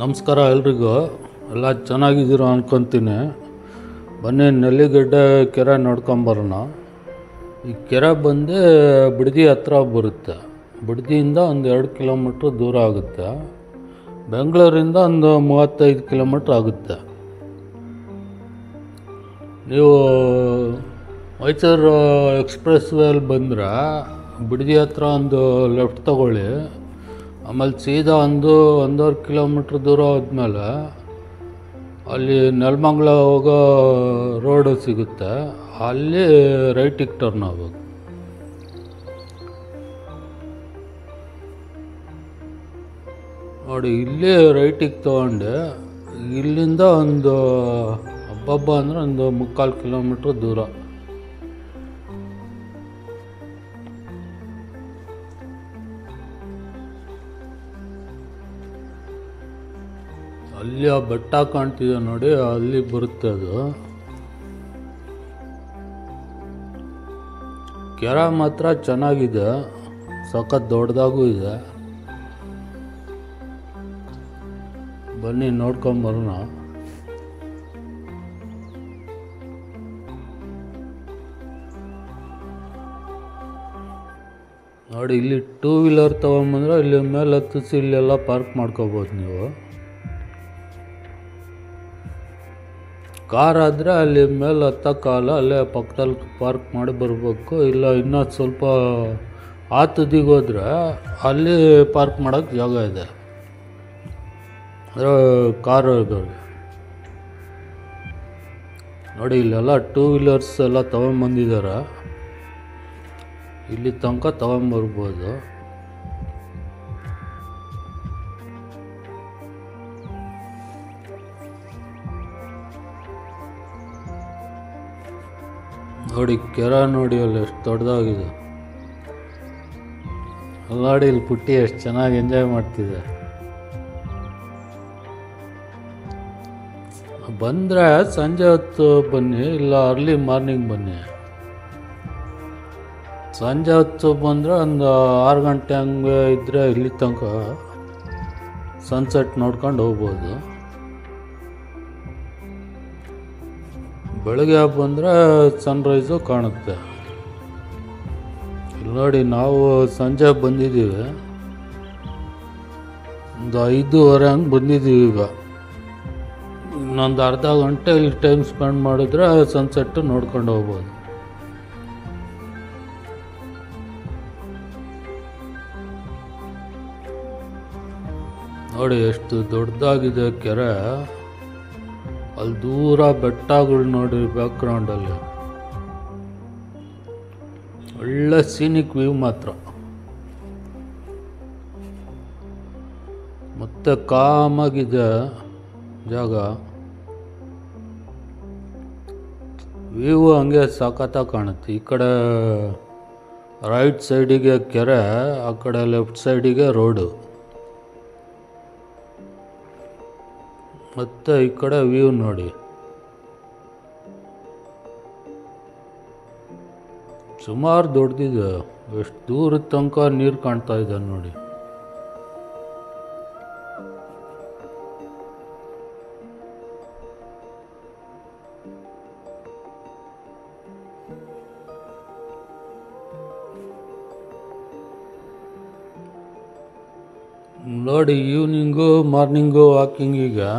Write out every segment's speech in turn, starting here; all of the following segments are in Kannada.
ನಮಸ್ಕಾರ ಎಲ್ರಿಗೂ. ಎಲ್ಲ ಚೆನ್ನಾಗಿದ್ದೀರೋ ಅನ್ಕೊತೀನಿ. ಬನ್ನಿ ನೆಲ್ಲಿಗಡ್ಡೆ ಕೆರೆ ನೋಡ್ಕೊಂಬರೋಣ. ಈ ಕೆರೆ ಬಂದು ಬಿಡದಿ ಹತ್ರ ಬರುತ್ತೆ. ಬಿಡದಿಯಿಂದ ಒಂದು 2 ಕಿಲೋಮೀಟ್ರ್ ದೂರ ಆಗುತ್ತೆ. ಬೆಂಗಳೂರಿಂದ ಒಂದು 35 ಕಿಲೋಮೀಟ್ರ್ ಆಗುತ್ತೆ. ನೀವು ಮೈಸೂರು ಎಕ್ಸ್ಪ್ರೆಸ್ ವೇಲಿ ಬಂದರೆ ಬಿಡದಿ ಹತ್ರ ಒಂದು ಲೆಫ್ಟ್ ತಗೊಳ್ಳಿ. ಆಮೇಲೆ ಸೀದಾ 1.5 ಕಿಲೋಮೀಟ್ರ್ ದೂರ ಹೋದ್ಮೇಲೆ ಅಲ್ಲಿ ನೆಲಮಂಗಲ ಹೋಗೋ ರೋಡು ಸಿಗುತ್ತೆ. ಅಲ್ಲಿ ರೈಟಿಗೆ ಟರ್ನ್ ಆಗ್ಬೇಕು. ನೋಡಿ, ಇಲ್ಲಿ ರೈಟಿಗೆ ತೊಗೊಂಡೆ ಇಲ್ಲಿಂದ ಒಂದು ಹಬ್ಬ ಅಂದರೆ ಒಂದು 3/4 ಕಿಲೋಮೀಟ್ರ್ ದೂರ. ಅಲ್ಲಿ ಆ ಬೆಟ್ಟ ಕಾಣ್ತಿದೆ ನೋಡಿ, ಅಲ್ಲಿ ಬರುತ್ತೆ ಅದು. ಕೆರೆ ಮಾತ್ರ ಚೆನ್ನಾಗಿದೆ, ಸಖತ್ ದೊಡ್ಡದಾಗೂ ಇದೆ. ಬನ್ನಿ ನೋಡ್ಕೊಂಬರೋಣ. ನೋಡಿ, ಇಲ್ಲಿ 2 ವೀಲರ್ ತೊಗೊಂಬಂದ್ರೆ ಇಲ್ಲಿ ಮೇಲೆ ಹತ್ತಿಸಿ ಇಲ್ಲೆಲ್ಲ ಪಾರ್ಕ್ ಮಾಡ್ಕೋಬೋದು ನೀವು. ಕಾರ್ ಆದರೆ ಅಲ್ಲಿ ಮೇಲೆ ಹತ್ತಕ್ಕಾಗಲ್ಲ, ಅಲ್ಲೇ ಪಕ್ಕದಲ್ಲಿ ಪಾರ್ಕ್ ಮಾಡಿ ಬರಬೇಕು. ಇಲ್ಲ ಇನ್ನೂ ಸ್ವಲ್ಪ ಆ ತುದಿಗೆ ಹೋದರೆ ಅಲ್ಲಿ ಪಾರ್ಕ್ ಮಾಡೋಕ್ಕೆ ಜಾಗ ಇದೆ, ಅಂದರೆ ಕಾರುಗಳಿಗೆ. ನೋಡಿ, ಇಲ್ಲೆಲ್ಲ 2 ವೀಲರ್ಸ್ ಎಲ್ಲ ತೊಗೊಂಬಂದಿದ್ದಾರೆ. ಇಲ್ಲಿ ತನಕ ತೊಗೊಂಬರ್ಬೋದು. ನೋಡಿ, ಕೆರೆ ನೋಡಿ ಅಲ್ಲಿ ಎಷ್ಟು ದೊಡ್ಡದಾಗಿದೆ. ನೋಡಿ, ಇಲ್ಲಿ ಪುಟ್ಟಿ ಎಷ್ಟು ಚೆನ್ನಾಗಿ ಎಂಜಾಯ್ ಮಾಡ್ತಿದೆ. ಬಂದರೆ ಸಂಜೆ ಹೊತ್ತು ಬನ್ನಿ, ಇಲ್ಲ ಅರ್ಲಿ ಮಾರ್ನಿಂಗ್ ಬನ್ನಿ. ಸಂಜೆ ಹೊತ್ತು ಬಂದರೆ ಒಂದು 6 ಗಂಟೆ ಹಂಗೆ ಇದ್ದರೆ ಇಲ್ಲಿ ತನಕ ಸನ್ಸೆಟ್ ನೋಡ್ಕೊಂಡು ಹೋಗ್ಬೋದು. ಬೆಳಗ್ಗೆ ಬಂದರೆ ಸನ್ರೈಸು ಕಾಣುತ್ತೆ. ಇಲ್ಲಿ ನೋಡಿ, ನಾವು ಸಂಜೆ ಬಂದಿದ್ದೀವಿ, ಒಂದು 5:30 ಹಂಗೆ ಬಂದಿದ್ದೀವಿ. ಈಗ ಇನ್ನೊಂದು ಅರ್ಧ ಗಂಟೆ ಇಲ್ಲಿ ಟೈಮ್ ಸ್ಪೆಂಡ್ ಮಾಡಿದ್ರೆ ಸನ್ಸೆಟ್ಟು ನೋಡ್ಕೊಂಡು ಹೋಗ್ಬೋದು. ನೋಡಿ, ಎಷ್ಟು ದೊಡ್ಡದಾಗಿದೆ ಕೆರೆ. ಅಲ್ಲಿ ದೂರ ಬೆಟ್ಟಗಳು ನೋಡಿ, ಬ್ಯಾಕ್ಗ್ರೌಂಡಲ್ಲಿ ಒಳ್ಳೆ ಸೀನಿಕ್ ವ್ಯೂ ಮಾತ್ರ. ಮತ್ತೆ ಕಾಮಾಗಿದೆ ಜಾಗ. ವ್ಯೂ ಹಂಗೆ ಸಖತ್ತಾಗಿ ಕಾಣುತ್ತೆ. ಈ ಕಡೆ ರೈಟ್ ಸೈಡಿಗೆ ಕೆರೆ, ಆ ಕಡೆ ಲೆಫ್ಟ್ ಸೈಡಿಗೆ ರೋಡು. ಮತ್ತು ಈ ಕಡೆ ವ್ಯೂ ನೋಡಿ, ಸುಮಾರು ದೊಡ್ಡದಿದೆ. ಎಷ್ಟು ದೂರದ ತನಕ ನೀರು ಕಾಣ್ತಾ ಇದೆ ನೋಡಿ. ನೋಡಿ, ಈವ್ನಿಂಗು ಮಾರ್ನಿಂಗು ವಾಕಿಂಗಿಗೆ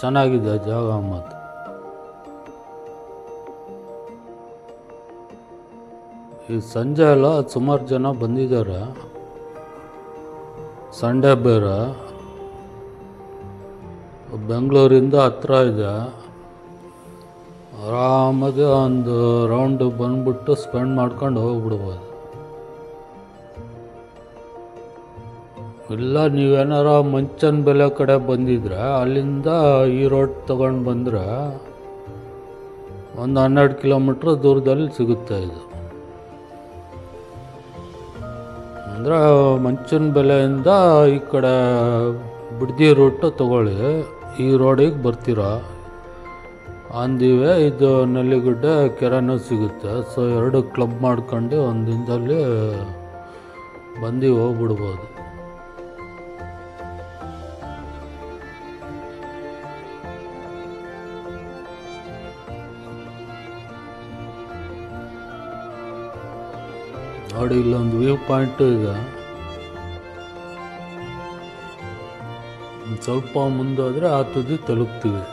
ಚೆನ್ನಾಗಿದೆ ಜಾಗ. ಮತ್ತು ಈ ಸಂಜೆ ಎಲ್ಲ ಸುಮಾರು ಜನ ಬಂದಿದ್ದಾರೆ. ಸಂಡೇ ಬೇರೆ, ಬೆಂಗಳೂರಿಂದ ಹತ್ರ ಇದೆ. ಆರಾಮಾಗಿ ಒಂದು ರೌಂಡು ಬಂದ್ಬಿಟ್ಟು ಸ್ಪೆಂಡ್ ಮಾಡ್ಕೊಂಡು ಹೋಗ್ಬಿಡ್ಬೋದು. ಇಲ್ಲ ನೀವೇನಾರ ಮಂಚನ ಬೆಲೆ ಕಡೆ ಬಂದಿದ್ರೆ ಅಲ್ಲಿಂದ ಈ ರೋಡ್ ತೊಗೊಂಡು ಬಂದರೆ ಒಂದು 12 ಕಿಲೋಮೀಟ್ರ್ ದೂರದಲ್ಲಿ ಸಿಗುತ್ತೆ ಇದು. ಅಂದರೆ ಮಂಚನ ಬೆಲೆಯಿಂದ ಈ ಕಡೆ ಬಿಡದಿ ರೂಟು ತೊಗೊಳ್ಳಿ, ಈ ರೋಡಿಗೆ ಬರ್ತೀರ. ಅಂದಿವೆ ಇದು ನೆಲ್ಲಿಗಡ್ಡೆ ಕೆರೆನೂ ಸಿಗುತ್ತೆ. ಸೊ 2 ಕ್ಲಬ್ ಮಾಡ್ಕೊಂಡು ಒಂದು ದಿನದಲ್ಲಿ ಬಂದು ಹೋಗ್ಬಿಡ್ಬೋದು. ನೋಡಿ ಇಲ್ಲೊಂದು ವ್ಯೂ ಪಾಯಿಂಟು ಇದೆ. ಸ್ವಲ್ಪ ಮುಂದೋದ್ರೆ ಆ ತುದಿ ತಲುಪ್ತೀವಿ.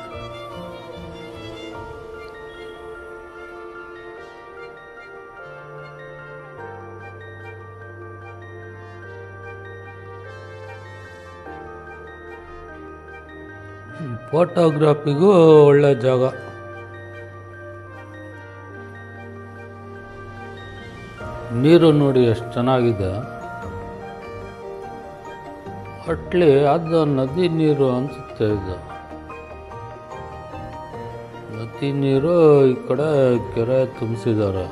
ಫೋಟೋಗ್ರಾಫಿಗೂ ಒಳ್ಳೆ ಜಾಗ. ನೀರು ನೋಡಿ ಎಷ್ಟು ಚೆನ್ನಾಗಿದೆ. ಅಟ್ಲಿ ಅದು ನದಿ ನೀರು ಅನಿಸುತ್ತೆ. ಇದು ನದಿ ನೀರು, ಈ ಕಡೆ ಕೆರೆ ತುಂಬಿಸಿದ್ದಾರೆ.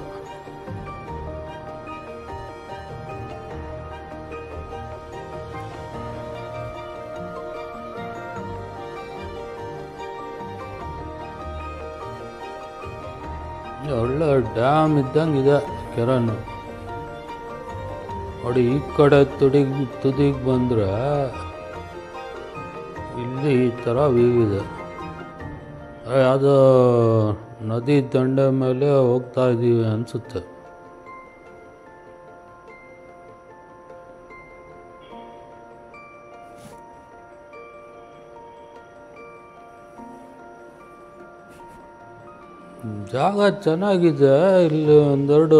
ಒಳ್ಳೆ ಡ್ಯಾಮ್ ಇದ್ದಂಗೆ ಇದೆ ಕೆರೆನು. ನೋಡಿ ಈ ಕಡೆ ತುದಿಗೆ ಬಂದರೆ ಇಲ್ಲಿ ಈ ಥರ ವ್ಯೂ ಇದೆ. ಯಾವುದೋ ನದಿ ದಂಡೆ ಮೇಲೆ ಹೋಗ್ತಾ ಇದ್ದೀವಿ ಅನಿಸುತ್ತೆ. ಜಾಗ ಚೆನ್ನಾಗಿದೆ. ಇಲ್ಲಿ ಒಂದೆರಡು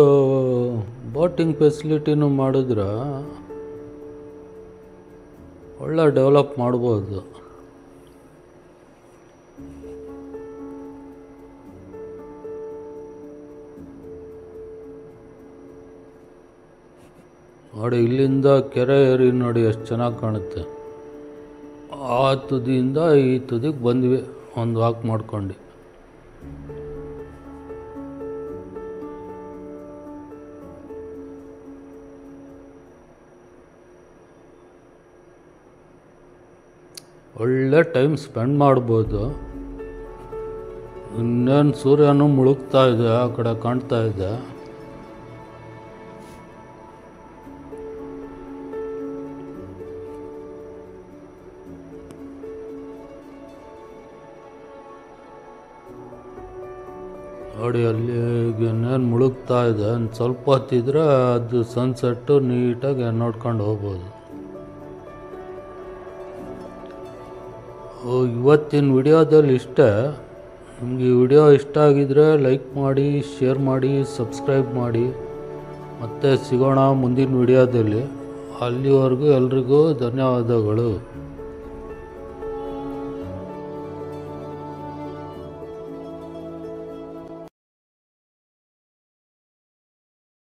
ಬೋಟಿಂಗ್ ಫೆಸಿಲಿಟಿನೂ ಮಾಡಿದ್ರೆ ಒಳ್ಳೆ ಡೆವಲಪ್ ಮಾಡ್ಬೋದು. ನೋಡಿ ಇಲ್ಲಿಂದ ಕೆರೆ ಏರಿ ನೋಡಿ ಎಷ್ಟು ಚೆನ್ನಾಗಿ ಕಾಣುತ್ತೆ. ಆ ತುದಿಯಿಂದ ಈ ತುದಿಗೆ ಬಂದ್ವಿ ಒಂದು ವಾಕ್ ಮಾಡ್ಕೊಂಡು. ಒಳ್ಳೆ ಟೈಮ್ ಸ್ಪೆಂಡ್ ಮಾಡ್ಬೋದು. ಇನ್ನೇನು ಸೂರ್ಯನೂ ಮುಳುಗ್ತಾ ಇದೆ, ಆ ಕಡೆ ಕಾಣ್ತಾ ಇದೆ. ನೋಡಿ ಅಲ್ಲಿ ಇನ್ನೇನು ಮುಳುಗ್ತಾ ಇದೆ. ಸ್ವಲ್ಪ ಹೊತ್ತಿದ್ರೆ ಅದು ಸನ್ಸೆಟ್ಟು ನೀಟಾಗಿ ನೋಡ್ಕೊಂಡು ಹೋಗ್ಬೋದು. ಇವತ್ತಿನ ವಿಡಿಯೋದಲ್ಲಿ ಇಷ್ಟೇ. ನಿಮಗೆ ಈ ವಿಡಿಯೋ ಇಷ್ಟ ಆಗಿದರೆ ಲೈಕ್ ಮಾಡಿ, ಶೇರ್ ಮಾಡಿ, ಸಬ್ಸ್ಕ್ರೈಬ್ ಮಾಡಿ. ಮತ್ತೆ ಸಿಗೋಣ ಮುಂದಿನ ವಿಡಿಯೋದಲ್ಲಿ. ಅಲ್ಲಿವರೆಗೂ ಎಲ್ರಿಗೂ ಧನ್ಯವಾದಗಳು.